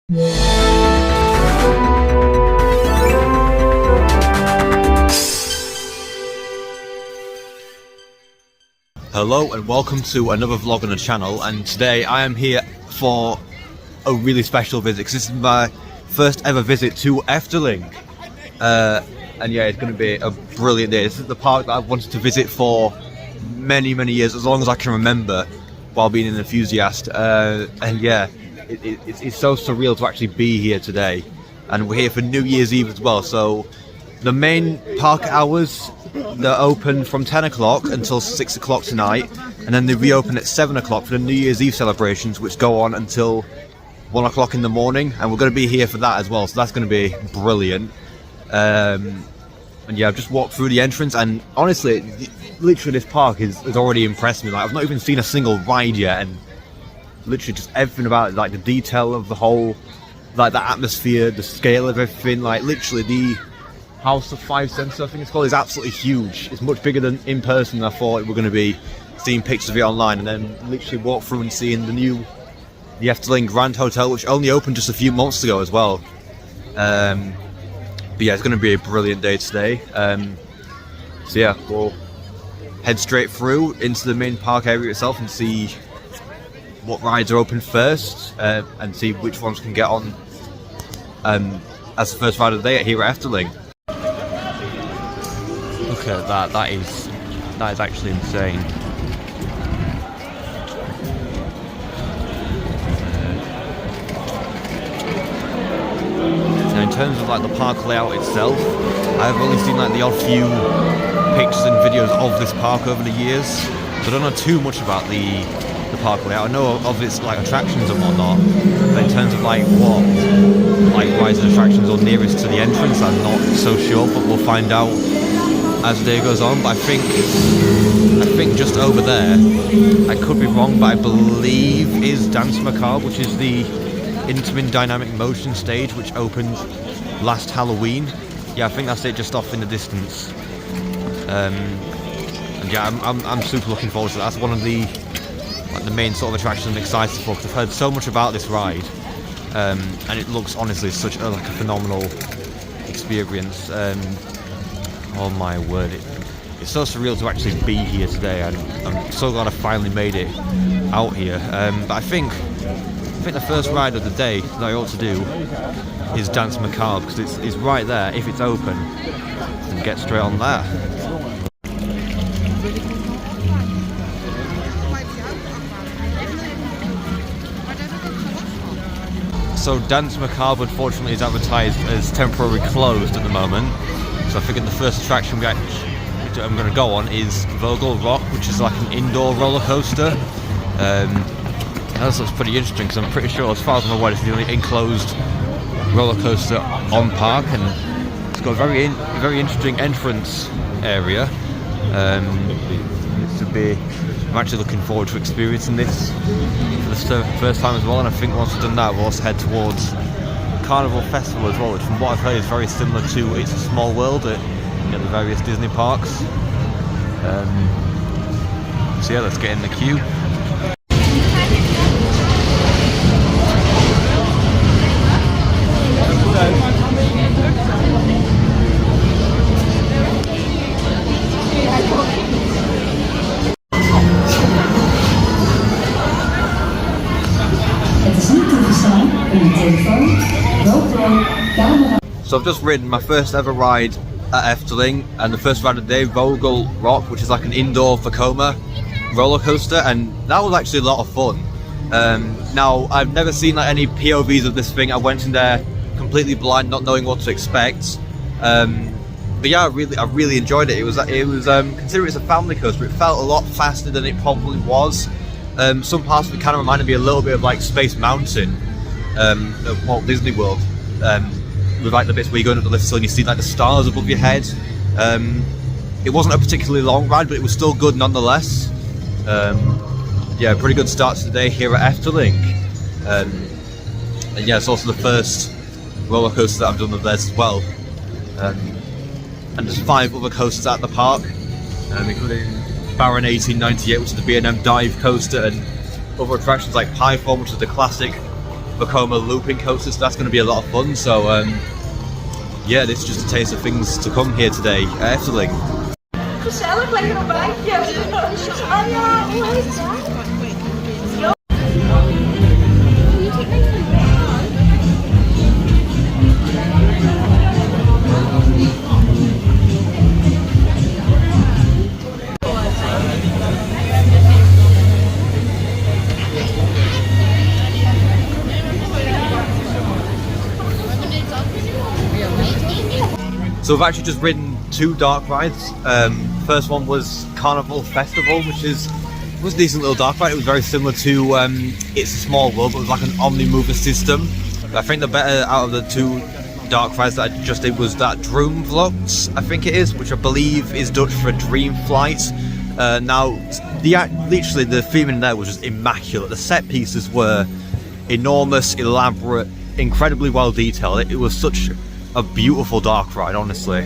Hello and welcome to another vlog on the channel, and today I am here for a really special visit because this is my first ever visit to Efteling, and yeah, it's going to be a brilliant day. This is the park that I've wanted to visit for many years, as long as I can remember, while being an enthusiast, and yeah, it's so surreal to actually be here today. And we're here for New Year's Eve as well, so the main park hours, they're open from 10 o'clock until 6 o'clock tonight, and then they reopen at 7 o'clock for the New Year's Eve celebrations, which go on until 1 o'clock in the morning, and we're going to be here for that as well, so that's going to be brilliant. And yeah, I've just walked through the entrance, and honestly, literally this park has already impressed me. Like, I've not even seen a single ride yet, and literally just everything about it, like the detail of the whole, like the atmosphere, the scale of everything, like literally the House of Five Senses, I think it's called, is absolutely huge. It's much bigger than in person I thought we were going to be. Seeing pictures of it online, and then literally walk through and seeing the Efteling Grand Hotel, which only opened just a few months ago as well. But yeah, it's going to be a brilliant day today. So yeah, we'll head straight through into the main park area itself and see what rides are open first, and see which ones can get on as the first ride of the day here at Efteling. Look at that, that is actually insane. Now in terms of like the park layout itself, I've only seen like the odd few pictures and videos of this park over the years, so I don't know too much about the park layout. I know of its like attractions and whatnot, but in terms of like what like rides and attractions are nearest to the entrance, I'm not so sure, but we'll find out as the day goes on. But I think just over there, I could be wrong, but I believe is Dance Macabre, which is the Intamin Dynamic Motion stage, which opened last Halloween. Yeah, I think that's it, just off in the distance. And yeah, I'm super looking forward to that. That's one of the main sort of attraction I'm excited for, because I've heard so much about this ride, and it looks honestly such a phenomenal experience. Oh my word, it's so surreal to actually be here today, and I'm so glad I finally made it out here. But I think the first ride of the day that I ought to do is Dance Macabre, because it's right there if it's open, and get straight on that. So Dance Macabre unfortunately is advertised as temporarily closed at the moment, so I figured the first attraction I'm going to go on is Vogel Rock, which is like an indoor roller coaster. That looks pretty interesting, because I'm pretty sure, as far as I'm aware, it's the only enclosed roller coaster on park, and it's got a very interesting entrance area. I'm actually looking forward to experiencing this for the first time as well, and I think once we've done that, we'll also head towards Carnival Festival as well, which from what I've heard is very similar to It's a Small World at the various Disney parks. So yeah, let's get in the queue. So I've just ridden my first ever ride at Efteling, and the first ride of the day, Vogel Rock, which is like an indoor Vekoma roller coaster, and that was actually a lot of fun. Now, I've never seen like any POVs of this thing. I went in there completely blind, not knowing what to expect. But yeah, I really enjoyed it. It was considering it's a family coaster, it felt a lot faster than it probably was. Some parts of it kind of reminded me a little bit of like Space Mountain, of Walt Disney World, with like the bits where you're going up the lift and you see like the stars above your head. It wasn't a particularly long ride, but it was still good nonetheless. Yeah, pretty good start to the day here at Efteling. And yeah, it's also the first roller coaster that I've done of theirs as well. And there's 5 other coasters at the park, including Baron 1898, which is the B&M dive coaster, and other attractions like Python, which is the classic Vekoma looping coaster, so that's going to be a lot of fun. So yeah, this is just a taste of things to come here today at Efteling. Gezellig, lekker op bankje. Oh ja, hoe heet het? So we've actually just ridden 2 dark rides. First one was Carnival Festival, which was a decent little dark ride. It was very similar to It's a Small World, but it was like an omni-mover system. I think the better out of the 2 dark rides that I just did was that Droomvlucht, I think it is, which I believe is Dutch for Dream Flight. Now, literally the theme in there was just immaculate. The set pieces were enormous, elaborate, incredibly well detailed. It was such a beautiful dark ride, honestly.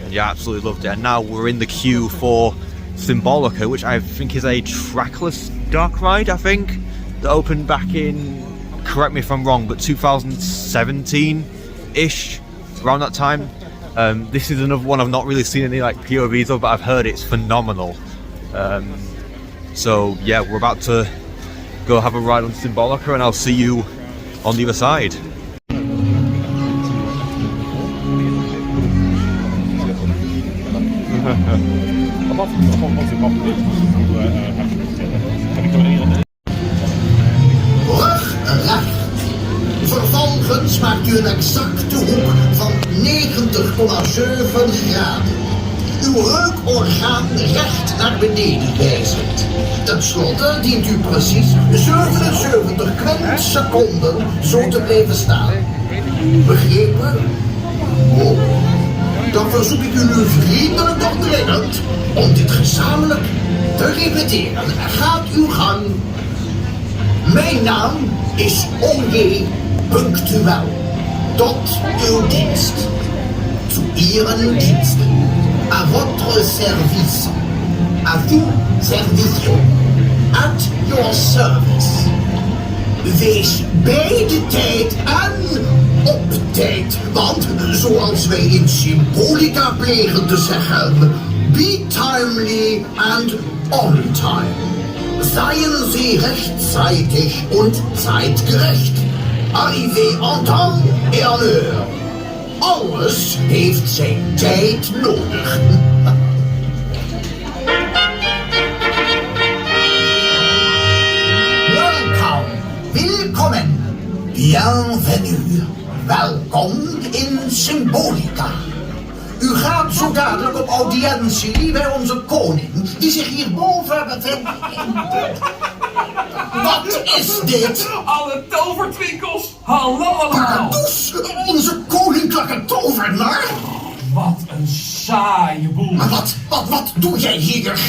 Yeah, absolutely loved it. And now we're in the queue for Symbolica, which I think is a trackless dark ride, I think, that opened back in, correct me if I'm wrong, but 2017-ish, around that time. This is another one I've not really seen any like POVs of, but I've heard it's phenomenal. So yeah, we're about to go have a ride on Symbolica, and I'll see you on the other side. Vervolgens maakt u een exacte hoek van 90,7 graden. Uw reukorgaan recht naar beneden wijzend. Ten slotte dient u precies 77 kwintseconden zo te blijven staan. Begrepen? Oh. Dan verzoek ik u nu vriendelijk doch dringend om dit gezamenlijk te repeteren. Gaat uw gang. Mijn naam is O.J. Punctuel. Tot uw dienst. Zu Ihren Diensten. À votre service. À vous service. At your service. Wees bij de tijd en op tijd, want zoals wij in Symbolica plegen te zeggen, be timely and on time. Seien Sie rechtzeitig und zeitgerecht. Arrivé en temps et en heure. Alles heeft zijn tijd nodig. Willkommen, bienvenue, welkom in Symbolica. U gaat zo dadelijk op audiëntie bij onze koning, die zich hierboven bevindt. Wat is dit? Alle tovertwinkels, hallo allemaal. Pardoes, onze koninklijke tovenaar? Wat een saaie boel. Maar wat doe jij hier?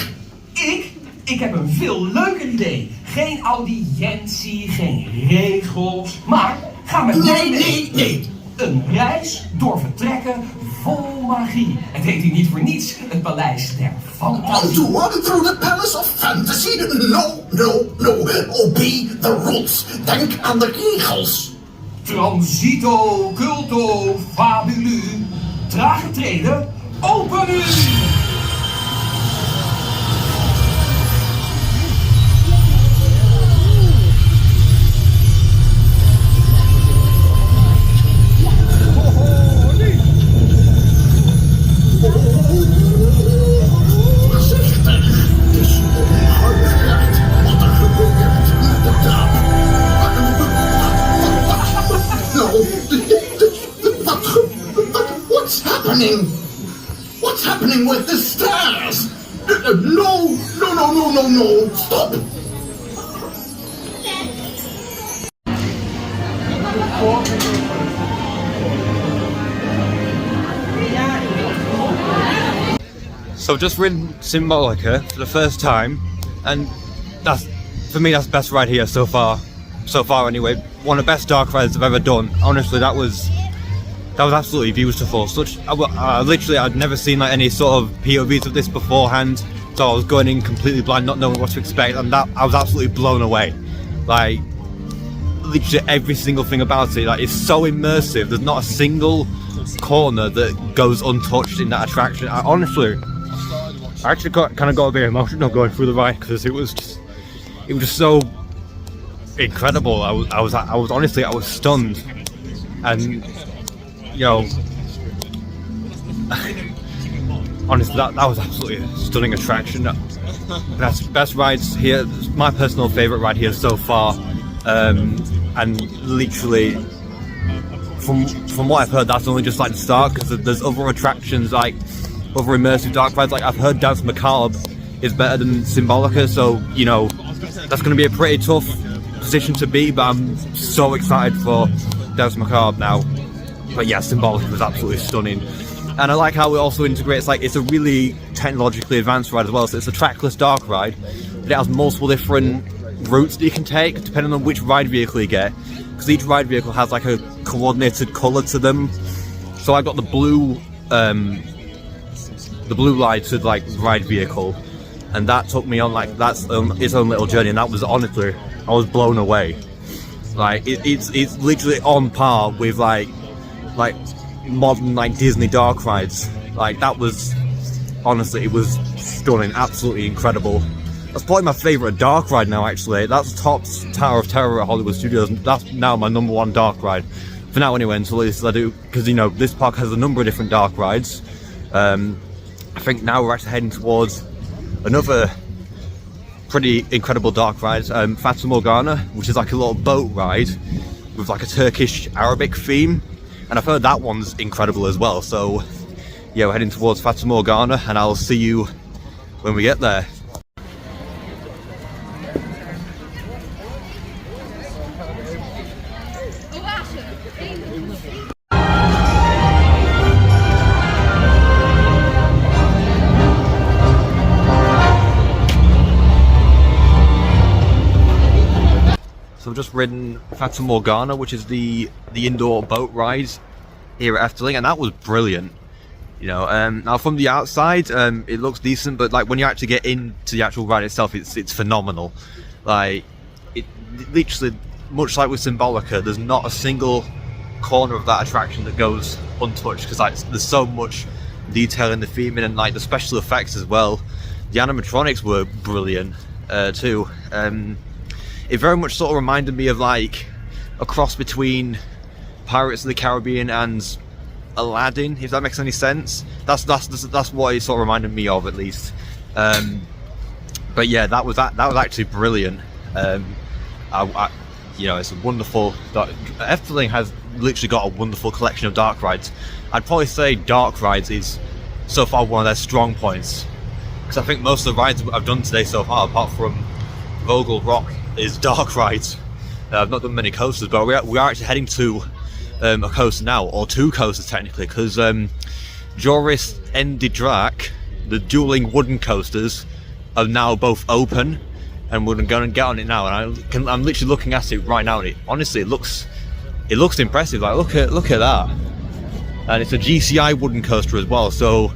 Ik heb een veel leuker idee. Geen audiëntie, geen regels, maar ga met mij mee. Nee. Een reis door vertrekken vol magie. Het heet hier niet voor niets het Paleis der Fantasie. On tour through the Palace of Fantasy? No. Obey the rules. Denk aan de regels. Transito, culto, fabulu. Trage treden, open u! What's happening with the stairs? No, stop! So I've just ridden Symbolica for the first time, and that's, for me, that's the best ride here so far anyway. One of the best dark rides I've ever done. Honestly, that was absolutely beautiful. Literally, I'd never seen like any sort of POVs of this beforehand, so I was going in completely blind, not knowing what to expect, and that I was absolutely blown away. Like, literally every single thing about it. Like, it's so immersive. There's not a single corner that goes untouched in that attraction. I actually kind of got a bit emotional going through the ride because it was just so incredible. I was honestly, I was stunned, and you know, honestly, that was absolutely a stunning attraction. Best rides here. My personal favorite ride here so far, and literally from what I've heard, that's only just like the start, because there's other attractions, like other immersive dark rides. Like I've heard Dance Macabre is better than Symbolica, so you know that's going to be a pretty tough position to beat, but I'm so excited for Dance Macabre now. But yeah, Symbolica was absolutely stunning. And I like how it also integrates, like, it's a really technologically advanced ride as well. So it's a trackless dark ride, but it has multiple different routes that you can take depending on which ride vehicle you get, because each ride vehicle has like a coordinated colour to them. So I got the blue lighted like ride vehicle, and that took me on like that's its own little journey, and that was honestly, I was blown away. Like it's literally on par with like modern like Disney dark rides. Like that was honestly, it was stunning, absolutely incredible. That's probably my favourite dark ride now, actually. That's Top's Tower of Terror at Hollywood Studios. That's now my #1 dark ride for now anyway, until at least I do, because you know this park has a number of different dark rides. I think now we're actually heading towards another pretty incredible dark ride, Fata Morgana, which is like a little boat ride with like a Turkish Arabic theme, and I've heard that one's incredible as well. So yeah, we're heading towards Fata Morgana, and I'll see you when we get there. So I've just ridden Fata Morgana, which is the indoor boat ride here at Efteling, and that was brilliant. You know, now from the outside, it looks decent, but like when you actually get into the actual ride itself, it's phenomenal. Like it literally, much like with Symbolica, there's not a single corner of that attraction that goes untouched, because like there's so much detail in the theming and like the special effects as well. The animatronics were brilliant too. It very much sort of reminded me of like a cross between Pirates of the Caribbean and Aladdin, if that makes any sense. That's what it sort of reminded me of, at least. But yeah, that was actually brilliant. You know, it's a wonderful. Efteling has literally got a wonderful collection of dark rides. I'd probably say dark rides is so far one of their strong points, because I think most of the rides I've done today so far, apart from Vogel Rock, is dark rides. I've not done many coasters, but we are actually heading to a coaster now, or two coasters technically, because Joris and the Drac, the dueling wooden coasters, are now both open, and we're going to get on it now. And I'm literally looking at it right now, and honestly, it looks impressive. Like look at that, and it's a GCI wooden coaster as well. So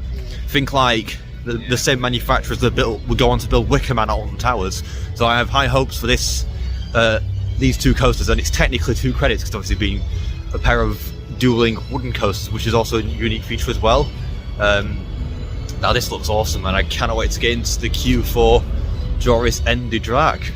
think like the same manufacturers that would go on to build Wicker Man at Alton Towers. So I have high hopes for these two coasters, and it's technically 2 credits because obviously being a pair of dueling wooden coasters, which is also a unique feature as well. Now this looks awesome, and I cannot wait to get into the queue for Joris and the Drac.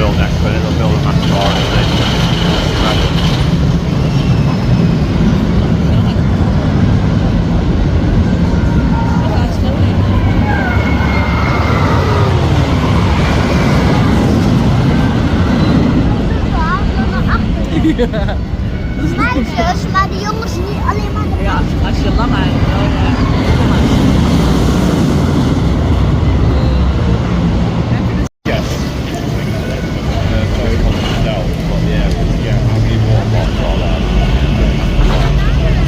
build next, but they'll build a massive bar. Meisjes, maar de jongens niet alleen maar de Ja, als je lang eigenlijk wel, Yes. Very confident, but yeah, how many more blocks are there?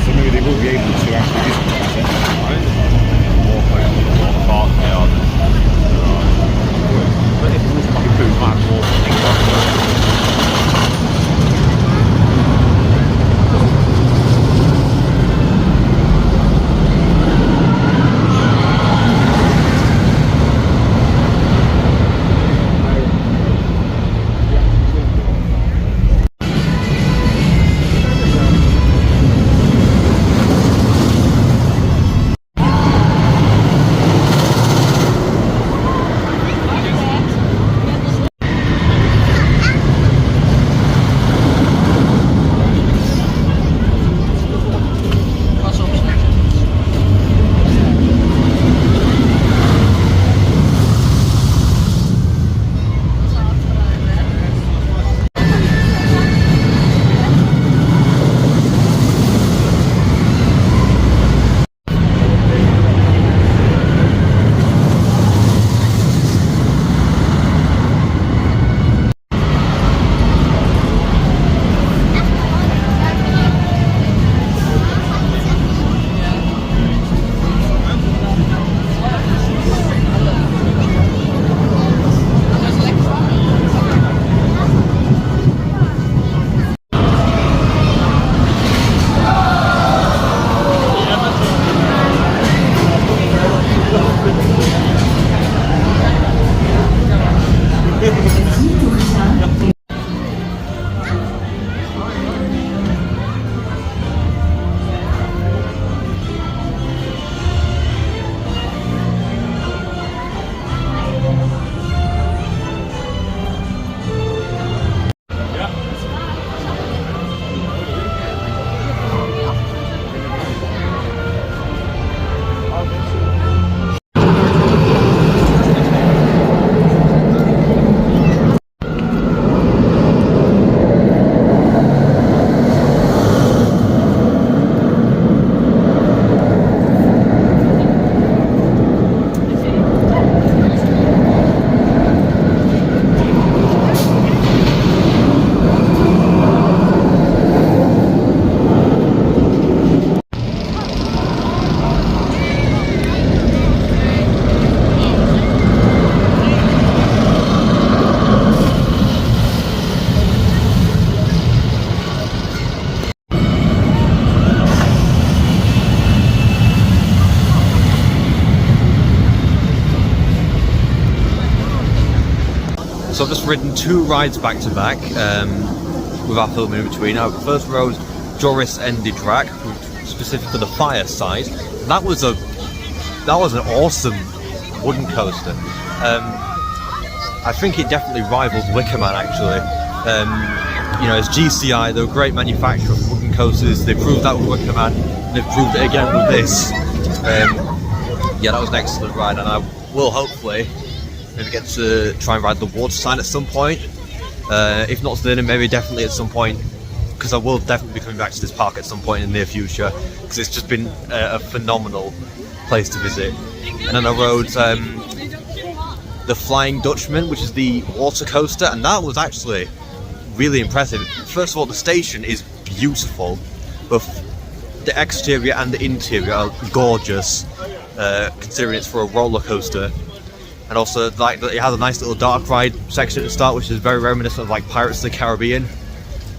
So maybe they will be able to actually discuss it. Walk over to the park there. But if it was like a food map or something like that. So I've just ridden two rides back to back without filming in between. I first rode Joris Ended Track, specifically the fire side. That was an awesome wooden coaster. I think it definitely rivals Wickerman actually. You know, it's GCI, they're a great manufacturer of wooden coasters. They proved that with Wickerman, and they've proved it again with this. Yeah, that was an excellent ride, and I will hopefully maybe get to try and ride the water side at some point. If not today, then maybe definitely at some point, because I will definitely be coming back to this park at some point in the near future, because it's just been a phenomenal place to visit. And then I rode the Flying Dutchman, which is the water coaster, and that was actually really impressive. First of all, the station is beautiful. Both the exterior and the interior are gorgeous, considering it's for a roller coaster. And also, like, it has a nice little dark ride section at the start, which is very reminiscent of like Pirates of the Caribbean.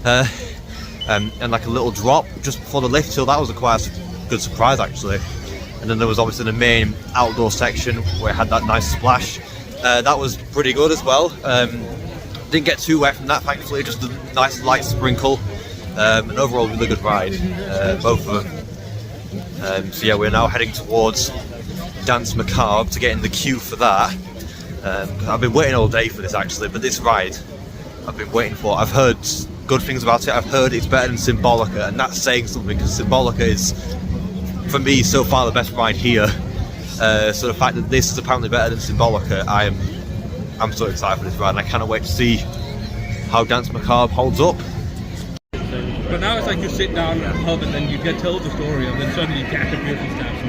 And like a little drop just before the lift hill. That was a quite good surprise actually. And then there was obviously the main outdoor section where it had that nice splash. That was pretty good as well. Didn't get too wet from that, thankfully, just a nice light sprinkle. An overall really good ride, both of them. So yeah, we're now heading towards Dance Macabre to get in the queue for that. I've been waiting all day for this actually, but this ride I've been waiting for. I've heard good things about it. I've heard it's better than Symbolica, and that's saying something because Symbolica is, for me, so far the best ride here. So the fact that this is apparently better than Symbolica, I'm so excited for this ride, and I cannot wait to see how Dance Macabre holds up. But now it's like you sit down at a pub and then you get told the story and then suddenly you get a beautiful steps.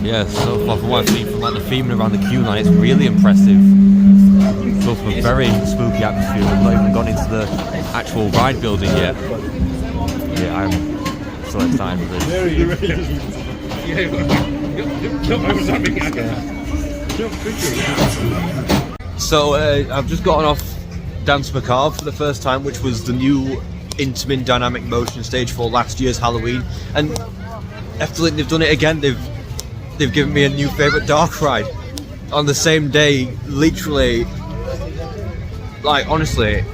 Yeah, so far from what I've seen from like the theming around the queue line, it's really impressive. Goes from a very spooky atmosphere. We've not even gone into the actual ride building yet. Yeah, I'm so excited for this. So I've just gotten off Dance Macabre for the first time, which was the new Intamin dynamic motion stage for last year's Halloween, and Efteling, they've done it again. They've given me a new favourite dark ride on the same day, literally. Like, honestly,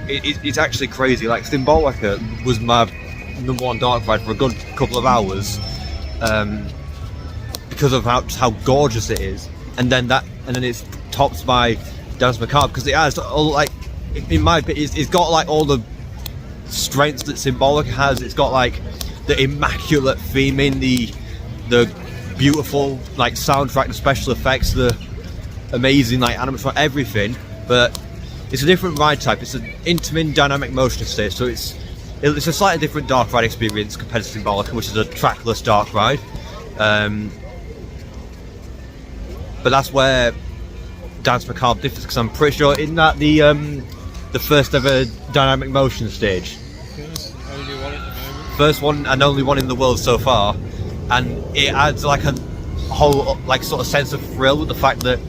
it's actually crazy. Like, Symbolica was my #1 dark ride for a good couple of hours because of how gorgeous it is, and then it's topped by Dance Macabre because it has all, like, in my opinion, it's got like all the strengths that Symbolica has. It's got like the immaculate theming, the beautiful like soundtrack, the special effects, the amazing like animatronic, everything. But it's a different ride type. It's an Intamin dynamic motion stage, so it's a slightly different dark ride experience compared to Symbolica, which is a trackless dark ride. But that's where Dance Macabre differs, because I'm pretty sure in that the first ever dynamic motion stage, first one and only one in the world so far, and it adds like a whole like sort of sense of thrill with the fact that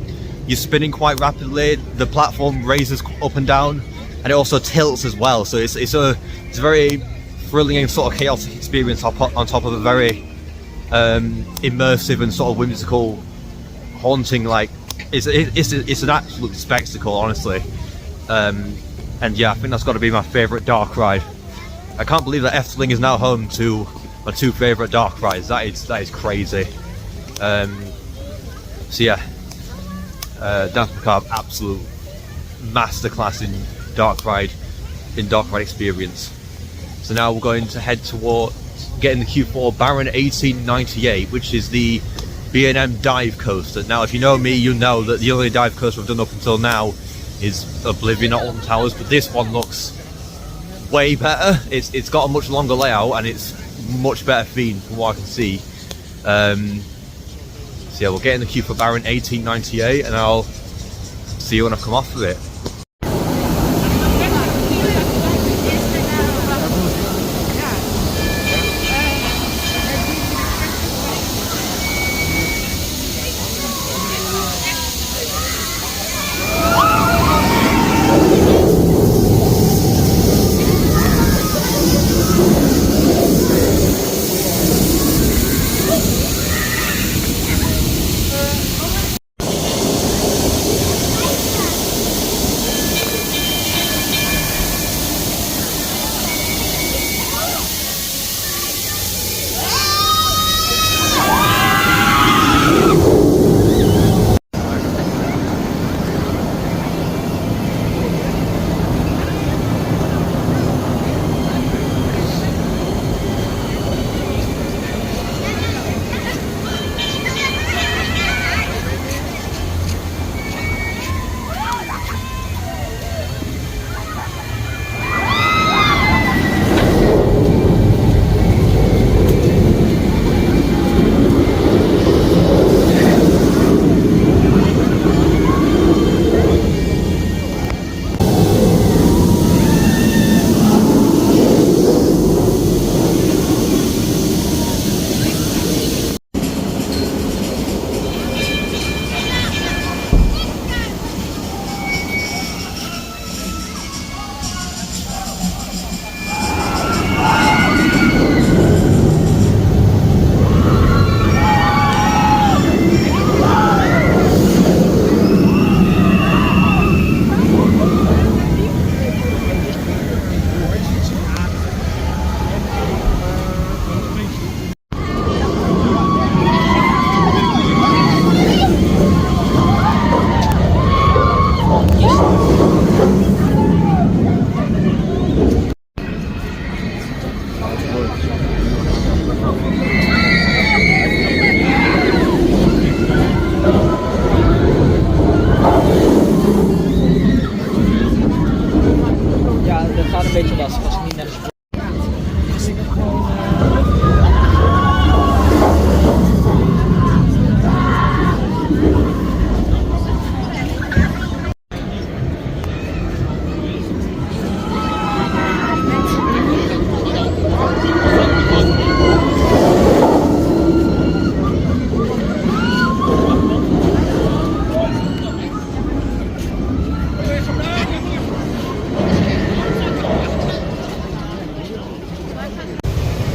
you're spinning quite rapidly, the platform raises up and down, and it also tilts as well. So it's a very thrilling and sort of chaotic experience on top of a very immersive and sort of whimsical, haunting. Like it's an absolute spectacle, honestly. And yeah, I think that's got to be my favourite dark ride. I can't believe that Efteling is now home to my 2 favourite dark rides. That is crazy. So yeah, Dance Macabre, absolute masterclass in dark ride experience. So now we're going to head towards getting the queue for Baron 1898, which is the B&M dive coaster. Now, if you know me, you know that the only dive coaster I've done up until now is Oblivion at Alton Towers, but this one looks way better. It's got a much longer layout and it's much better theme from what I can see. So yeah, we'll get in the queue for Baron 1898 and I'll see you when I come off of it.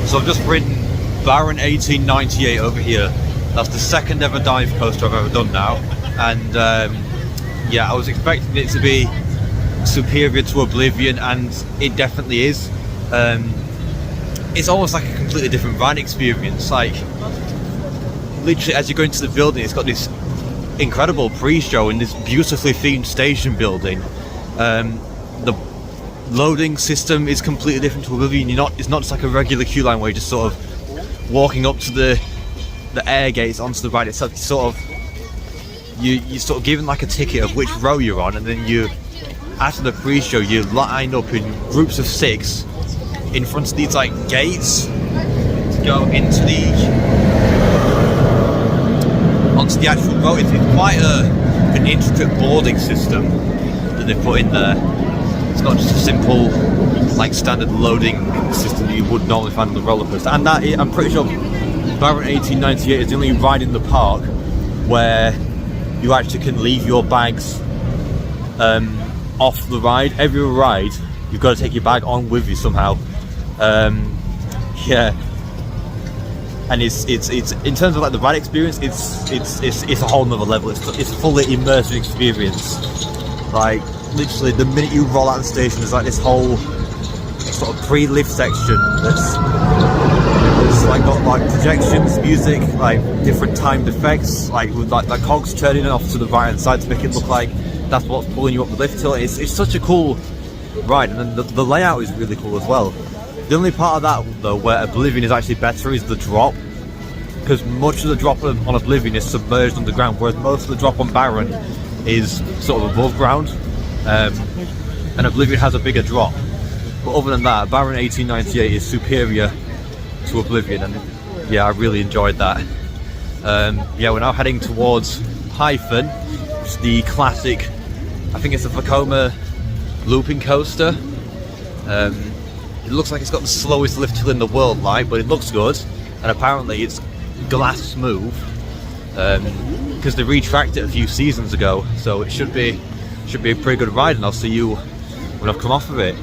So I've just ridden Baron 1898 over here. That's the second ever dive coaster I've ever done now, and yeah, I was expecting it to be superior to Oblivion, and it definitely is. It's almost like a completely different ride experience. Like, literally, as you go into the building, it's got this incredible pre-show in this beautifully themed station building. The loading system is completely different to Oblivion. It's not just like a regular queue line where you're just sort of walking up to the air gates onto the ride itself. You're sort of given like a ticket of which row you're on, and then after the pre-show you line up in groups of 6 in front of these like gates to go onto the actual road. It's quite an intricate boarding system that they've put in there. It's not just a simple like standard loading system that you would normally find on the roller coaster. And I'm pretty sure Baron 1898 is the only ride in the park where you actually can leave your bags off the ride. Every ride you've got to take your bag on with you somehow. Yeah, and it's in terms of like the ride experience, it's a whole nother level. It's fully immersive experience. Like, literally the minute you roll out the station, there's like this whole sort of pre-lift section that's like got like projections, music, like different timed effects, like with like cogs turning off to the right hand side to make it look like that's what's pulling you up the lift hill. It's such a cool ride, and then the layout is really cool as well. The only part of that though where Oblivion is actually better is the drop, because much of the drop on Oblivion is submerged underground, whereas most of the drop on Baron is sort of above ground, and Oblivion has a bigger drop. But other than that, Baron 1898 is superior to Oblivion, and yeah, I really enjoyed that. Yeah, we're now heading towards Hyphen, which is the classic, I think it's a Vekoma looping coaster. It looks like it's got the slowest lift hill in the world, but it looks good, and apparently it's glass smooth, because they retracked it a few seasons ago, so it should be a pretty good ride, and I'll see you when I've come off of it.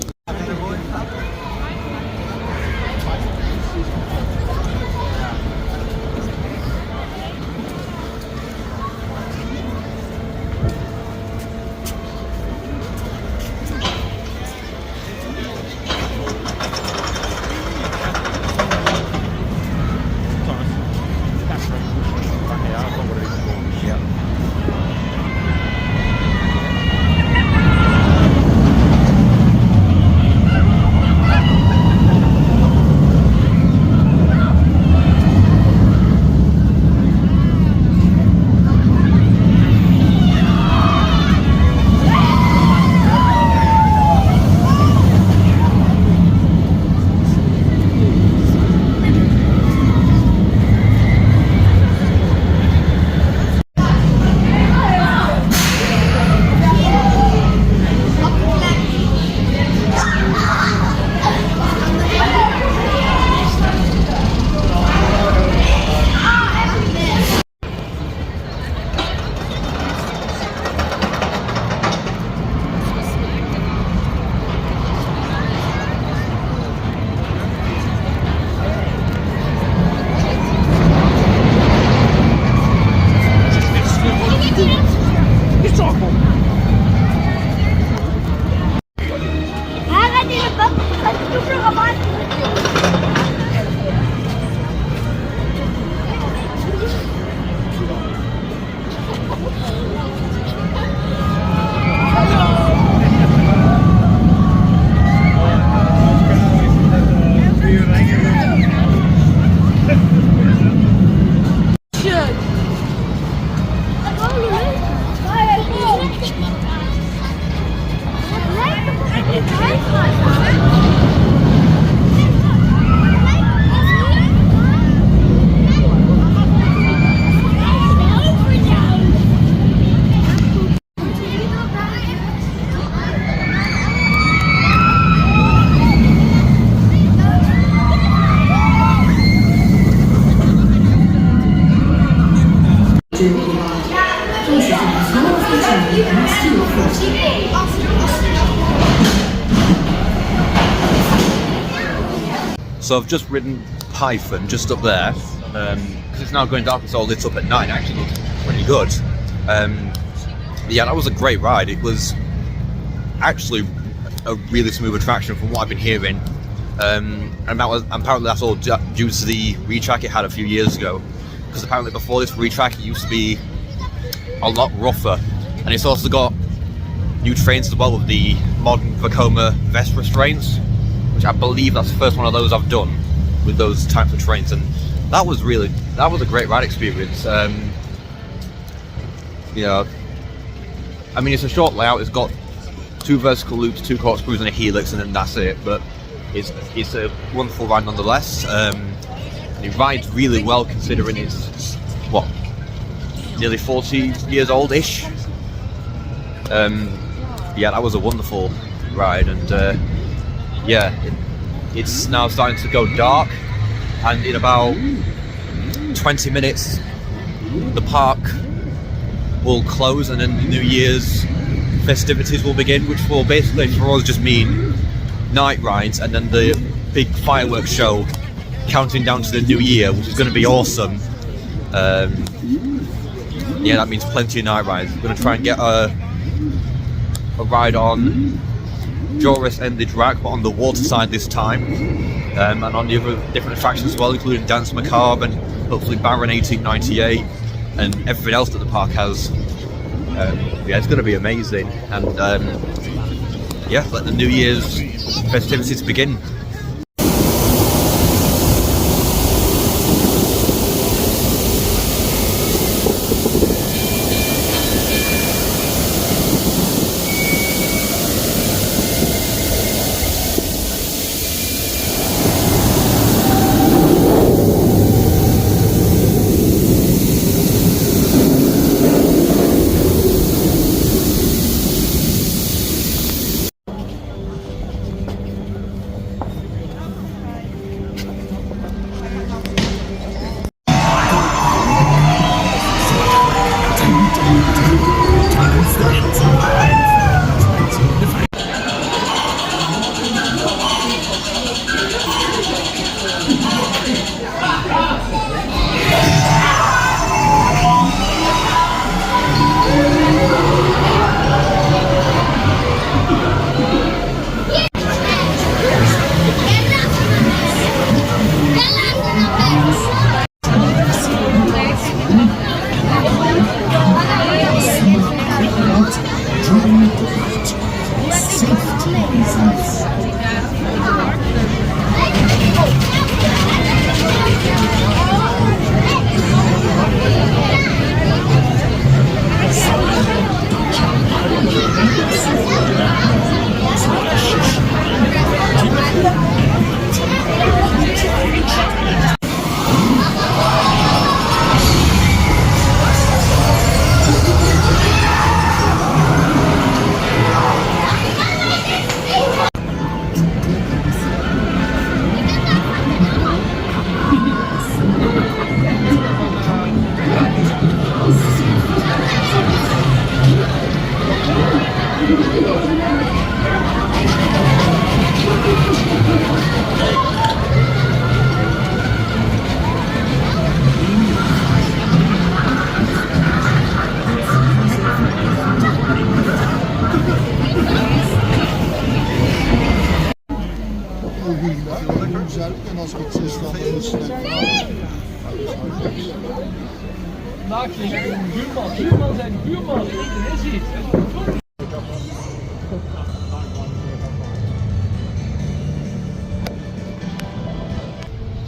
So I've just ridden Python just up there, because it's now going dark, it's all lit up at night, actually looks pretty good. Yeah, that was a great ride. It was actually a really smooth attraction from what I've been hearing. And apparently that's all due to the retrack it had a few years ago, because apparently before this retrack it used to be a lot rougher, and it's also got new trains as well with the modern Vekoma vest restraints, which I believe that's the first one of those I've done with those types of trains, and that was a great ride experience. You know, I mean, it's a short layout, it's got 2 vertical loops, 2 corkscrews and a helix, and then that's it, but it's a wonderful ride nonetheless. And it rides really well considering it's, what, nearly 40 years old-ish. Yeah, that was a wonderful ride, and yeah, it's now starting to go dark, and in about 20 minutes the park will close, and then New Year's festivities will begin, which will basically for us just mean night rides and then the big fireworks show counting down to the new year, which is going to be awesome. Yeah, that means plenty of night rides. We're going to try and get a ride on Joris and the Drac, but on the water side this time, and on the other different attractions as well, including Dance Macabre and hopefully Baron 1898 and everything else that the park has. Yeah, it's going to be amazing, and yeah, let the New Year's festivities begin.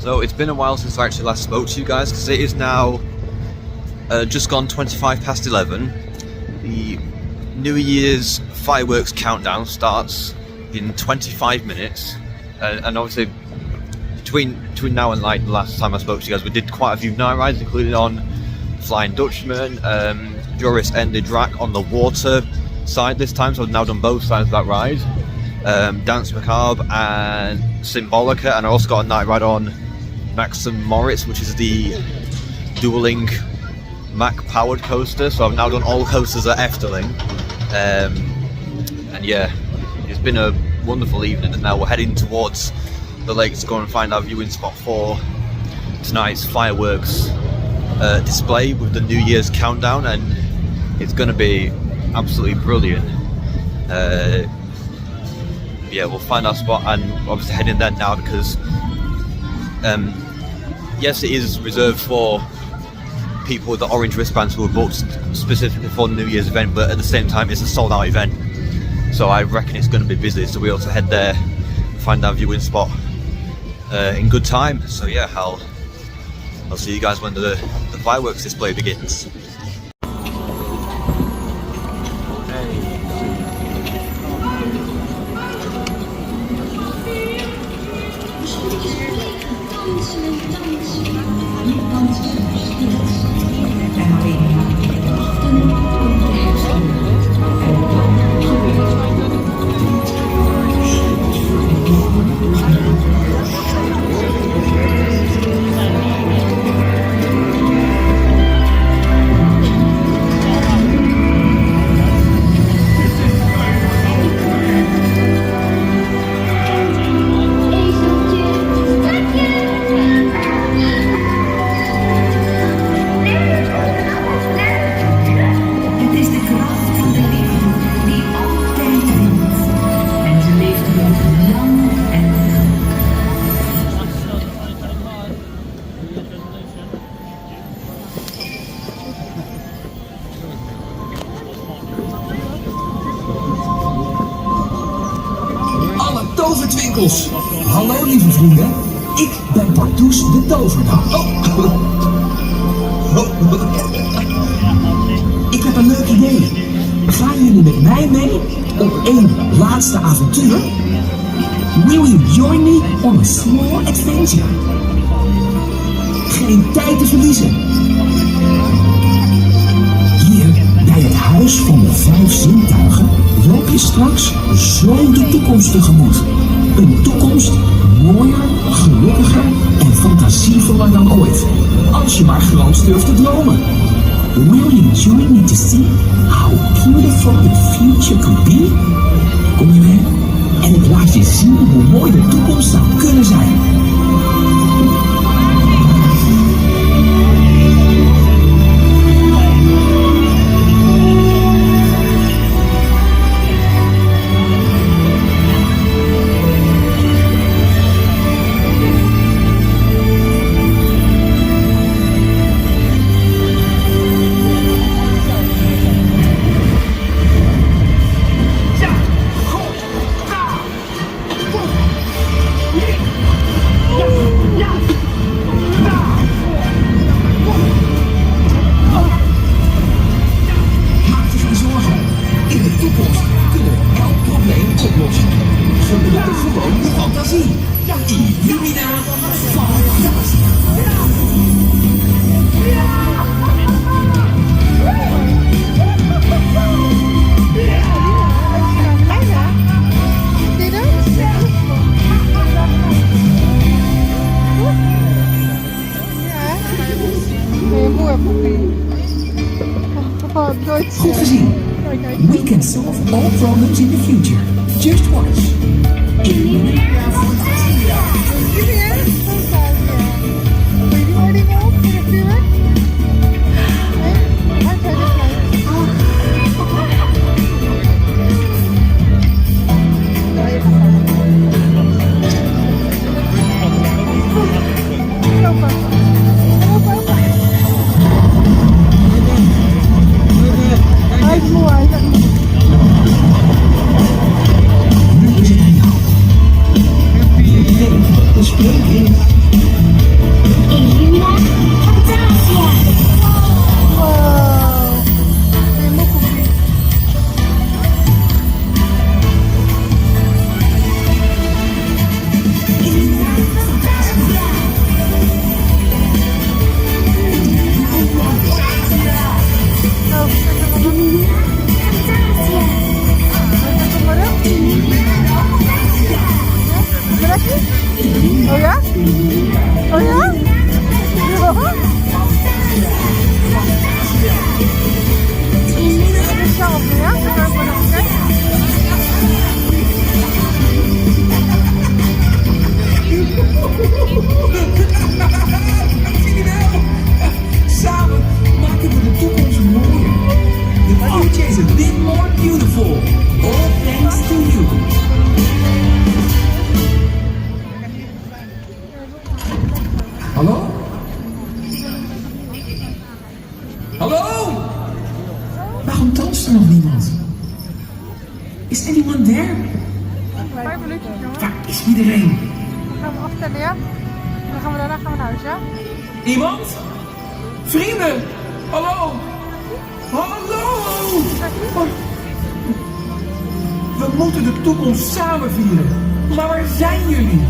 So it's been a while since I actually last spoke to you guys, because it is now just gone 25 past 11. The New Year's fireworks countdown starts in 25 minutes, and obviously between now and like the last time I spoke to you guys, we did quite a few night rides, including on Flying Dutchman, Joris and the Drac on the water side this time, so I've now done both sides of that ride, Dance Macabre and Symbolica, and I also got a night ride on Max and Moritz, which is the dueling Mack powered coaster. So I've now done all coasters at Efteling, and yeah, it's been a wonderful evening, and now we're heading towards the lakes to go and find our viewing spot for tonight's fireworks display with the New Year's countdown, and it's going to be absolutely brilliant. Yeah, we'll find our spot and obviously head in there now because yes, it is reserved for people with the orange wristbands who are booked specifically for the New Year's event, but at the same time it's a sold out event, so I reckon it's going to be busy, so we'll also head there, find our viewing spot in good time. So yeah, I'll see you guys when the fireworks display begins. Tovertwinkels. Hallo lieve vrienden, ik ben Pardoes de tovenaar. Ik heb een leuk idee. Gaan jullie met mij mee op één laatste avontuur? Will you join me on a small adventure? Geen tijd te verliezen. Hier bij het huis van de 5 zintuigen loop je straks zo de toekomst tegemoet. Een toekomst mooier, gelukkiger en fantasievoller dan ooit. Als je maar groot durft te dromen. Will you join me to see how beautiful the future could be? Kom je mee? En ik laat je zien hoe mooi de toekomst zou kunnen zijn. Goed gezien. We can solve all problems in the future. Just watch. Fantasia. Hallo? Waarom danst er nog niemand? Is anyone there? 5 minuutjes, jongen. Waar is iedereen? Gaan we aftellen, ja? Dan gaan we daarna naar huis, ja? Iemand? Vrienden? Hallo? Hallo? We moeten de toekomst samen vieren. Maar waar zijn jullie?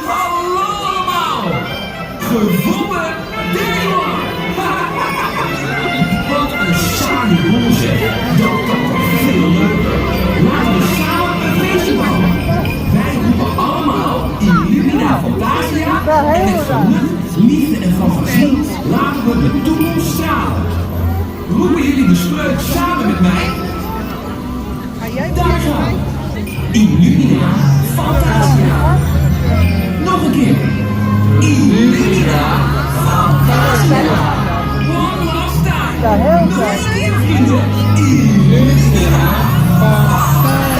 Hallo allemaal! Gevonden Nederland! Wat een saai onzin. Dat kan toch veel leuker. Laten we samen een feestje bouwen. Wij roepen allemaal Illumina Fantasia. En met geluk, liefde en fantasie laten we de toekomst stralen. Roepen jullie de spreuk samen met mij? Daar gaan we. Illumina Fantasia. Nog een keer. Illumina Fantasia. One last time. Nog eens een keer, vrienden. Illumina Fantasia.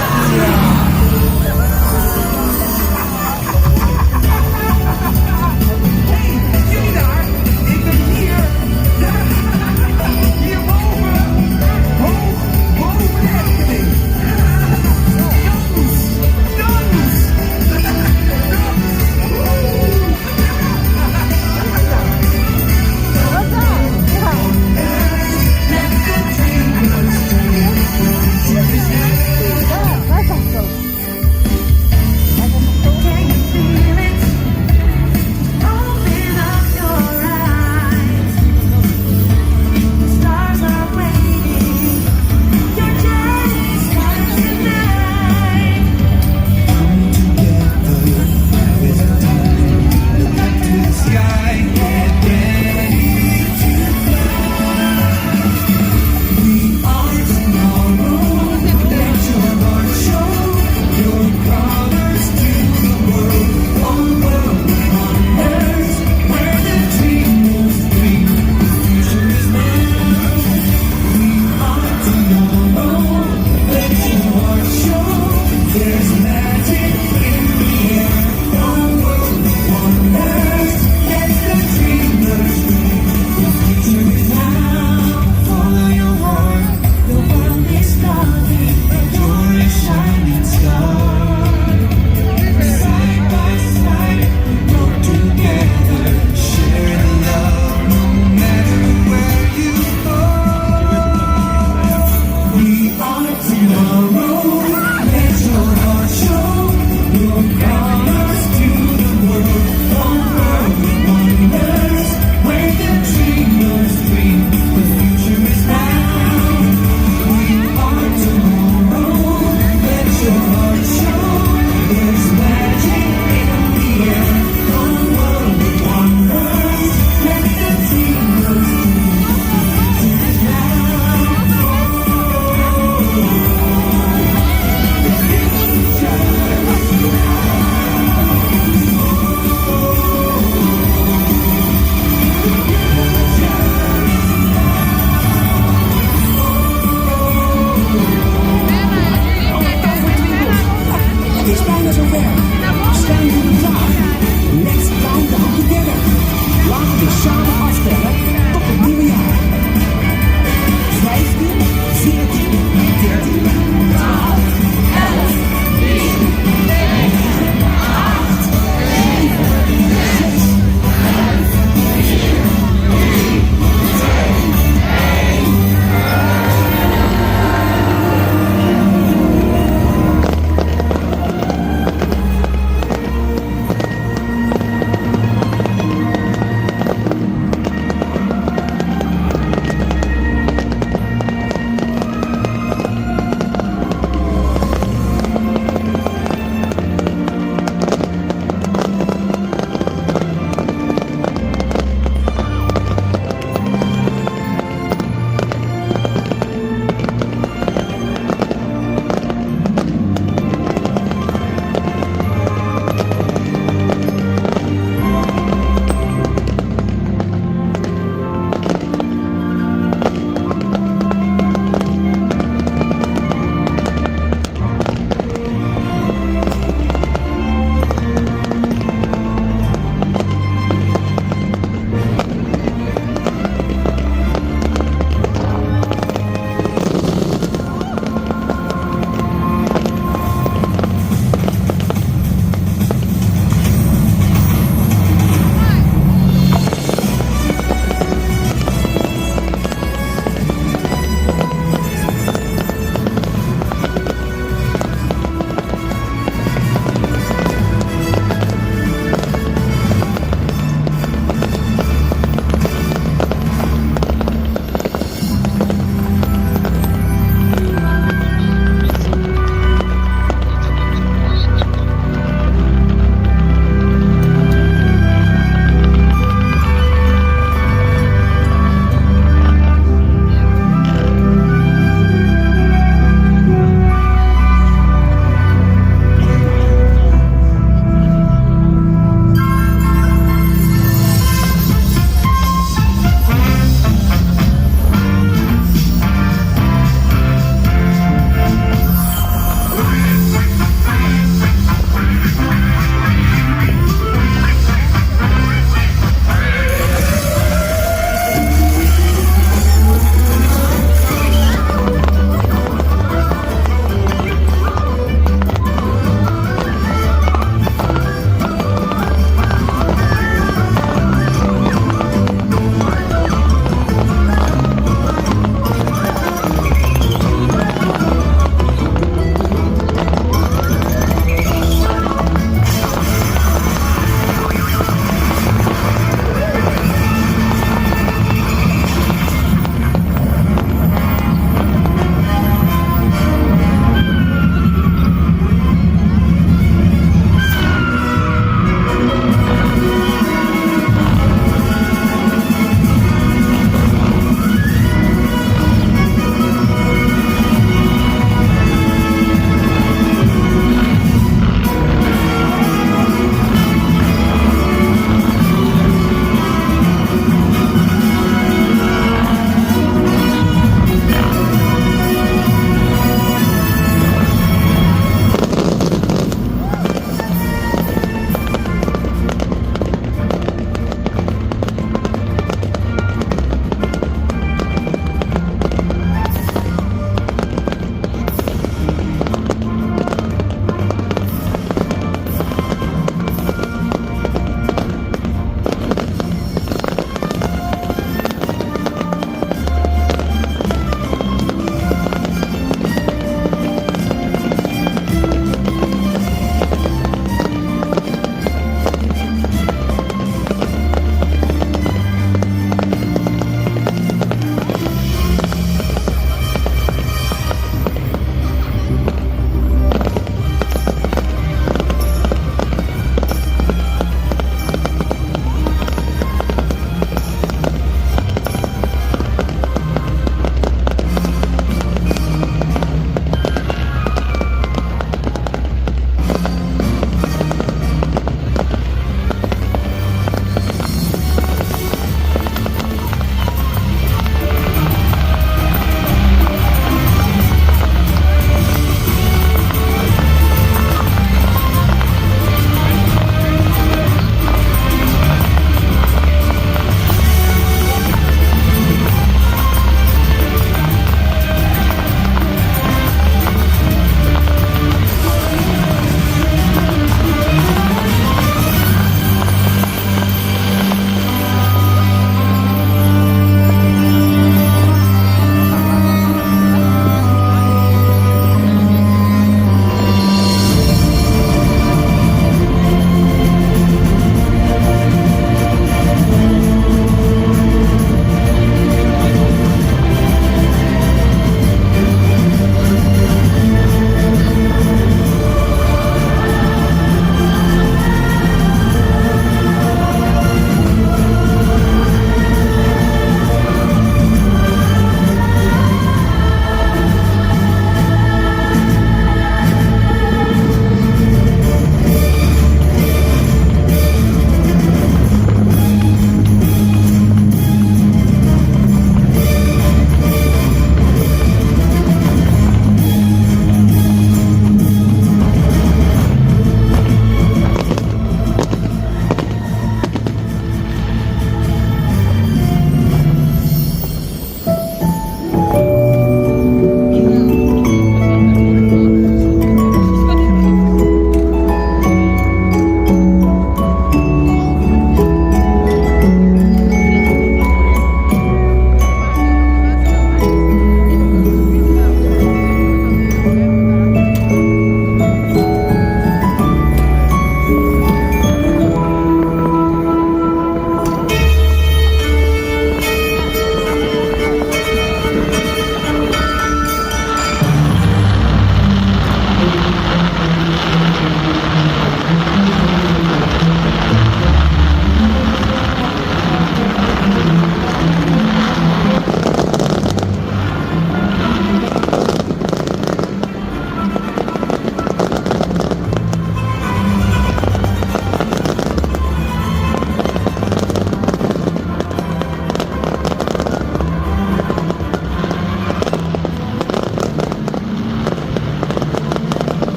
Hey, jullie daar? Ik ben hier. Hierboven. Hoog boven de Efteling.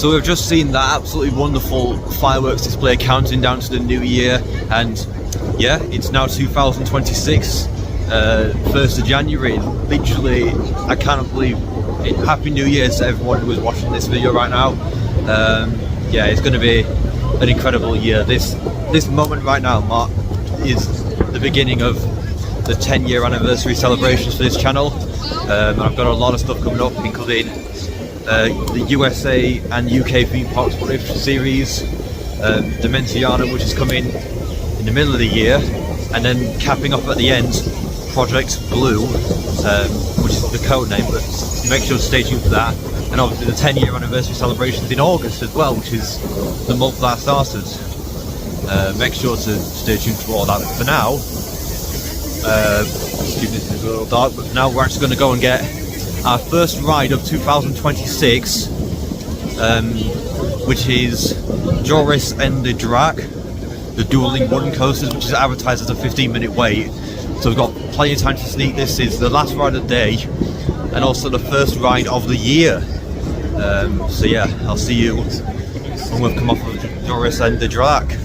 So we've just seen that absolutely wonderful fireworks display counting down to the new year, and yeah, it's now 2026, 1st of January. Literally, I cannot believe it. Happy New Year to everyone who is watching this video right now. Yeah, it's going to be an incredible year. This moment right now, Mark, is the beginning of the 10-year anniversary celebrations for this channel. I've got a lot of stuff coming up, including the USA and UK theme parks series, Dementiana, which is coming in the middle of the year, and then capping off at the end, Project Blue, which is the code name, but make sure to stay tuned for that. And obviously the 10-year anniversary celebrations in August as well, which is the month that started. Make sure to stay tuned for all that. But for now, excuse me, it's a little dark, but now we're actually going to go and get our first ride of 2026, which is Joris and the Drac, the dueling wooden coasters, which is advertised as a 15-minute wait. So we've got plenty of time to sneak. This is the last ride of the day, and also the first ride of the year. So yeah, I'll see you when we've come off of Joris and the Drac.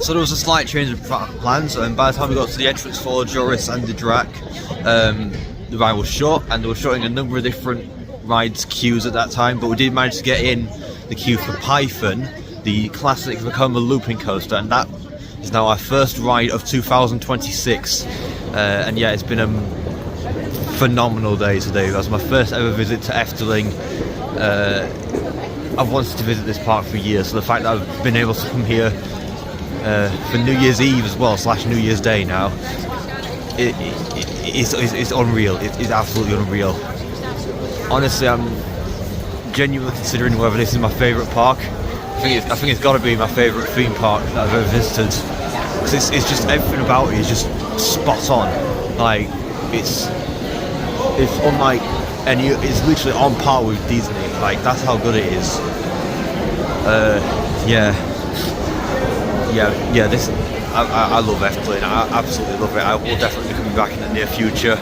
So there was a slight change of plans, and by the time we got to the entrance for Joris and the Drac, the ride was shut, and they were showing a number of different rides queues at that time, but we did manage to get in the queue for Python, the classic Vekoma looping coaster, and that is now our first ride of 2026. And yeah, it's been a phenomenal day today. That was my first ever visit to Efteling. I've wanted to visit this park for years, so the fact that I've been able to come here for New Year's Eve as well, / New Year's Day now, it's unreal. It's absolutely unreal. Honestly, I'm genuinely considering whether this is my favourite park. I think it's got to be my favourite theme park that I've ever visited, because it's just everything about it is just spot on. Like it's unlike any. It's literally on par with Disney. Like that's how good it is. Yeah, this, I love Efteling. I absolutely love it. I will definitely be coming back in the near future.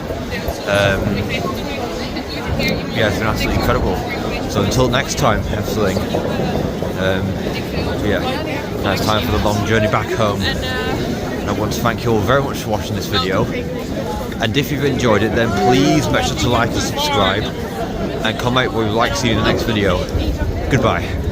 Yeah, it's been absolutely incredible. So until next time, Efteling, yeah, now it's time for the long journey back home. And I want to thank you all very much for watching this video. And if you've enjoyed it, then please make sure to like and subscribe, and comment what you'd like to see in the next video. Goodbye.